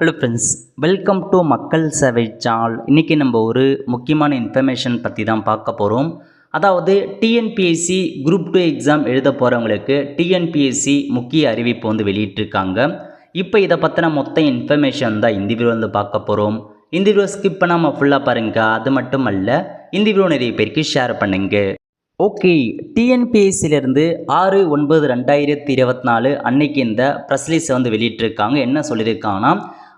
Hello friends, welcome to மக்கள் சேவை channel. இன்றைக்கி நம்ம ஒரு முக்கியமான இன்ஃபர்மேஷன் பற்றி தான் பார்க்க போகிறோம். அதாவது டிஎன்பிஎஸ்சி குரூப் 2 எக்ஸாம் எழுத போகிறவங்களுக்கு டிஎன்பிஎஸ்சி முக்கிய அறிவிப்பு வெளியிட்டிருக்காங்க. இப்போ இதை பற்றின மொத்த இன்ஃபர்மேஷன் தான் இந்த வீடியோ பார்க்க போகிறோம். இந்த வீடியோ ஸ்கிப் பண்ணாமல் ஃபுல்லாக பாருங்கள். அது மட்டும் அல்ல, இந்த வீடியோ நிறைய பேருக்கு ஷேர் பண்ணுங்க. ஓகே, டிஎன்பிஎஸ்சிலேருந்து 6/9/2024 அன்னைக்கு இந்த ப்ரெஸ் ரிலீஸ் வெளியிட்டிருக்காங்க. என்ன சொல்லியிருக்காங்கன்னா,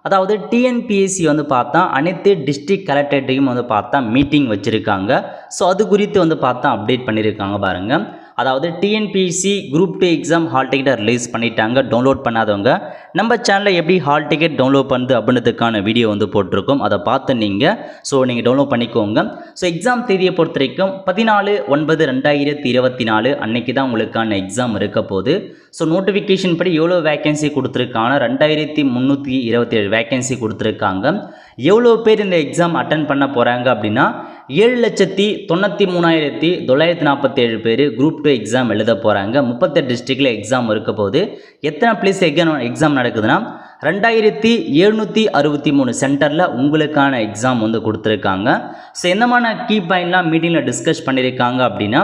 அதாவது டிஎன்பிஎஸ்சி பார்த்தா அனைத்து டிஸ்ட்ரிக்ட் கலெக்டரேட்டையும் பார்த்தா மீட்டிங் வச்சுருக்காங்க. ஸோ அது குறித்து பார்த்தா அப்டேட் பண்ணியிருக்காங்க பாருங்கள். அதாவது டிஎன்பிஎஸ்சி குரூப் 2 எக்ஸாம் ஹால் டிக்கெட்டை ரிலீஸ் பண்ணிட்டாங்க. டவுன்லோட் பண்ணாதவங்க நம்ம சேனலில் எப்படி ஹால் டிக்கெட் டவுன்லோட் பண்ணுது அப்படின்றதுக்கான வீடியோ போட்டிருக்கோம். அதை பார்த்து நீங்கள் டவுன்லோட் பண்ணிக்கோங்க. ஸோ எக்ஸாம் தேதியை பொறுத்த வரைக்கும் 14/9/2024 அன்னைக்கு தான் உங்களுக்கான எக்ஸாம் இருக்க போகுது. ஸோ நோட்டிஃபிகேஷன் படி எவ்வளோ வேகன்சி கொடுத்துருக்காங்க, 2327 வேகன்சி கொடுத்துருக்காங்க. எவ்வளோ பேர் இந்த எக்ஸாம் அட்டன் பண்ண போகிறாங்க அப்படின்னா 7,93,947 பேர் குரூப் 2 எக்ஸாம் எழுத போகிறாங்க. 38 டிஸ்ட்ரிக்டில் எக்ஸாம் இருக்க போது. எத்தனை பிளேஸ் எக்ஸாம் நடக்குதுன்னா 2763 சென்டரில் உங்களுக்கான எக்ஸாம் கொடுத்துருக்காங்க. ஸோ எந்த மாதிரி கீ பாயிண்ட்லாம் மீட்டிங்கில் டிஸ்கஸ் பண்ணியிருக்காங்க அப்படின்னா,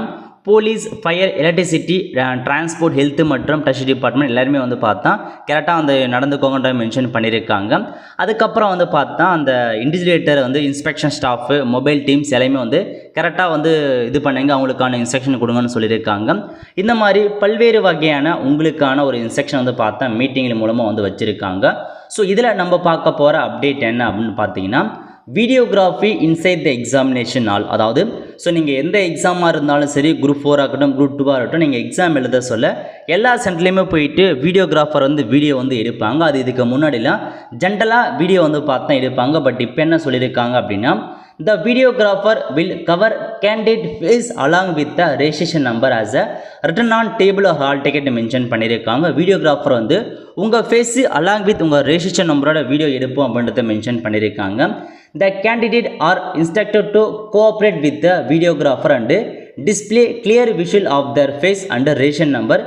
police, fire, electricity, transport, health மற்றும் டச் டிபார்ட்மெண்ட் எல்லாருமே பார்த்தா கரெக்டாக நடந்துக்கோங்கன்ற மென்ஷன் பண்ணியிருக்காங்க. அதுக்கப்புறம் பார்த்தா அந்த invigilator inspection staff, mobile teams எல்லாமே கரெக்டாக இது பண்ணுங்க, அவங்களுக்கான இன்ஸ்ட்ரக்ஷன் கொடுங்கன்னு சொல்லியிருக்காங்க. இந்த மாதிரி பல்வேறு வகையான உங்களுக்கான ஒரு இன்ஸ்ட்ரக்ஷன் பார்த்தா மீட்டிங்கில் மூலமாக வச்சுருக்காங்க. ஸோ இதில் நம்ம பார்க்க போகிற அப்டேட் என்ன அப்படின்னு பார்த்தீங்கன்னா, videography inside the examination hall. அதாவது நீங்கள் எந்த எக்ஸாமாக இருந்தாலும் சரி, குரூப் 4 ஆகட்டும், குரூப் 2 ஆகட்டும், நீங்கள் எக்ஸாம் எழுத சொல்ல எல்லா சென்டர்லேயுமே போயிட்டு வீடியோகிராஃபர் வீடியோ எடுப்பாங்க. அது இதுக்கு முன்னாடிலாம் ஜென்ரலாக வீடியோ பார்த்தா எடுப்பாங்க. பட் இப்போ என்ன சொல்லியிருக்காங்க அப்படின்னா, the videographer will cover candidate face along with the registration number as a written on table or hall ticket mention பண்ணியிருக்காங்க. வீடியோகிராஃபர் உங்கள் ஃபேஸு அலாங் வித் உங்கள் ரெஜிஸ்ட்ரேஷன் நம்பரோட வீடியோ எடுப்போம் அப்படின்றத மென்ஷன் பண்ணியிருக்காங்க. The candidate are instructed to cooperate with the videographer and display clear visual of their face and registration number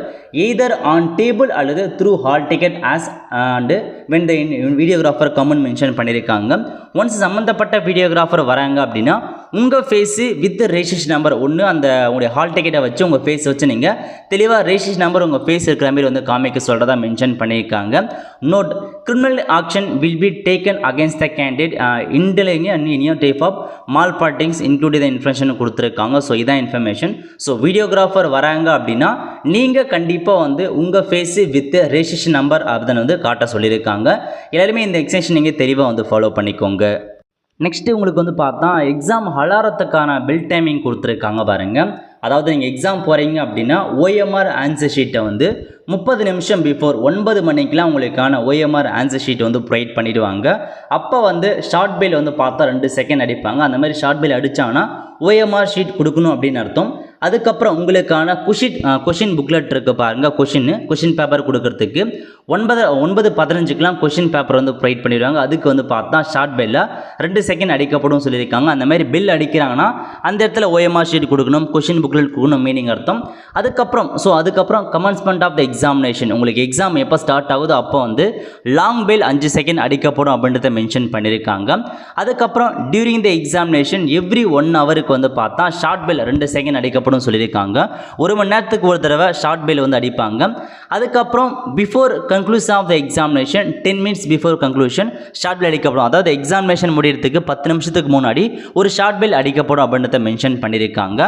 either on table அல்லது through hall ticket as and when the videographer comment mention பண்ணியிருக்காங்க. Once சம்மந்தப்பட்ட videographer வராங்க அப்படின்னா உங்கள் phase with registration number அந்த உங்களுடைய hall டிக்கெட்டை வச்சு உங்கள் ஃபேஸ் வச்சு நீங்கள் தெளிவாக ரெஜிஸ்ட்ரேஷன் நம்பர் உங்கள் ஃபேஸ் இருக்கிற மாதிரி காமிக்க சொல்கிறதா மென்ஷன் பண்ணியிருக்காங்க. Note, criminal action will be taken against the candidate indulging and any type of malpractices including the information கொடுத்துருக்காங்க. ஸோ இதான் இன்ஃபர்மேஷன். ஸோ வீடியோகிராஃபர் வராங்க அப்படின்னா நீங்கள் கண்டிப்பாக உங்கள் ஃபேஸு வித் ரெஜிஸ்ட்ரேஷன் நம்பர் அப்படின்னு காட்ட சொல்லியிருக்காங்க. எல்லாருமே இந்த எக்ஸ்டென்ஷன் நீங்கள் தெளிவாக ஃபாலோ பண்ணிக்கோங்க. நெக்ஸ்ட்டு உங்களுக்கு பார்த்தா எக்ஸாம் அலாரத்துக்கான பில் டைமிங் கொடுத்துருக்காங்க பாருங்கள். அதாவது நீங்கள் எக்ஸாம் போகிறீங்க அப்படின்னா OMR ஆன்சர் ஷீட்டை 30 நிமிஷம் பிஃபோர் 9 மணிக்கெலாம் உங்களுக்கான OMR ஆன்சர் ஷீட் ப்ரொவைட் பண்ணிவிடுவாங்க. அப்போ ஷார்ட் பெல் பார்த்தா 2 செகண்ட் அடிப்பாங்க. அந்த மாதிரி ஷார்ட் பெல் அடித்தாங்கன்னா OMR ஷீட் கொடுக்கணும் அப்படின்னு அர்த்தம். அதுக்கப்புறம் உங்களுக்கான கொஷின் புக்லெட் இருக்குது பாருங்கள். கொஷின் பேப்பர் கொடுக்கறதுக்கு 9:15 கொஷின் பேப்பர் ப்ரொவைட் பண்ணிடுவாங்க. அதுக்கு பார்த்தா ஷார்ட் பெல்லில் 2 செகண்ட் அடிக்கப்படும் சொல்லியிருக்காங்க. அந்த மாதிரி பில் அடிக்கிறாங்கன்னா அந்த இடத்துல OMR ஷீட் கொடுக்கணும், கொஷின் புக்லெட் கொடுக்கணும் மீனிங் அர்த்தம். அதுக்கப்புறம் கமென்ஸ்மெண்ட் ஆஃப் த எக்ஸாமினேஷன், உங்களுக்கு எக்ஸாம் எப்போ ஸ்டார்ட் ஆகுதோ அப்போ லாங் பெல் 5 செகண்ட் அடிக்கப்படும் அப்படின்றத மென்ஷன் பண்ணியிருக்காங்க. அதுக்கப்புறம் டியூரிங் த எக்ஸாமினேஷன் எவ்ரி 1 ஹவருக்கு பார்த்தா ஷார்ட் பெல் 2 செகண்ட் அடிக்கப்படும் சொல்லியிருக்காங்க. 1 மணி நேரத்துக்கு ஒரு தடவை ஷார்ட் பெல் அடிப்பாங்க. அதுக்கப்புறம் before conclusion of the examination 10 minutes before conclusion short bell அடிக்கப்படும். அதாவது எக்ஸாமினேஷன் முடியறதுக்கு 10 நிமிஷத்துக்கு முன்னாடி ஒரு ஷார்ட் பெல் அடிக்கப்படும் அப்படின்றத மென்ஷன் பண்ணியிருக்காங்க.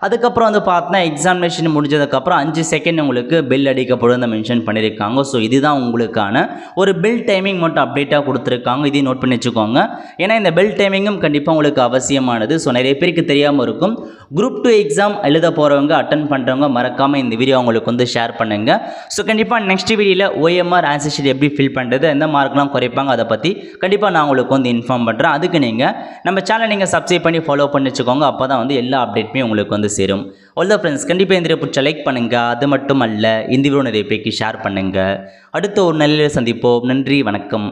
அதுக்கப்புறம் பார்த்தா எக்ஸாமினேஷன் முடிஞ்சதுக்கப்புறம் 5 செகண்ட் உங்களுக்கு பெல் அடிக்கப்படும் மென்ஷன் பண்ணியிருக்காங்க. ஸோ இதுதான் உங்களுக்கான ஒரு பெல் டைமிங் மட்டும் அப்டேட்டாக கொடுத்துருக்காங்க. இதையும் நோட் பண்ணி வச்சுக்கோங்க. ஏன்னா இந்த பெல் டைமிங்கும் கண்டிப்பாக உங்களுக்கு அவசியமானது. ஸோ நிறைய பேருக்கு தெரியாமல் இருக்கும். குரூப் 2 எக்ஸாம் எழுத போகிறவங்க, அட்டன் பண்ணுறவங்க மறக்காமல் இந்த வீடியோ உங்களுக்கு ஷேர் பண்ணுங்கள். ஸோ கண்டிப்பாக நெக்ஸ்ட் வீடியோவில் OMR ஆன்சர் ஷீட் எப்படி ஃபில் பண்ணுறது, எந்த மார்க்லாம் குறைப்பாங்க, அதை பற்றி கண்டிப்பாக நான் உங்களுக்கு இன்ஃபார்ம் பண்ணுறேன். அதுக்கு நீங்கள் நம்ம சேனலை நீங்கள் சப்ஸ்கிரைப் பண்ணி ஃபாலோ பண்ணி வச்சுக்கோங்க. அப்போ தான் எல்லா அப்டேட்டுமே உங்களுக்கு சேரும். ஆல் த ஃப்ரெண்ட்ஸ், கண்டிப்பாக இந்த வீடியோ பிடிச்ச லைக் பண்ணுங்கள். அது மட்டும் அல்ல, இந்த வீடியோ நிறைய பேருக்கு ஷேர் பண்ணுங்கள். அடுத்த ஒரு நல்ல சந்திப்போம். நன்றி, வணக்கம்.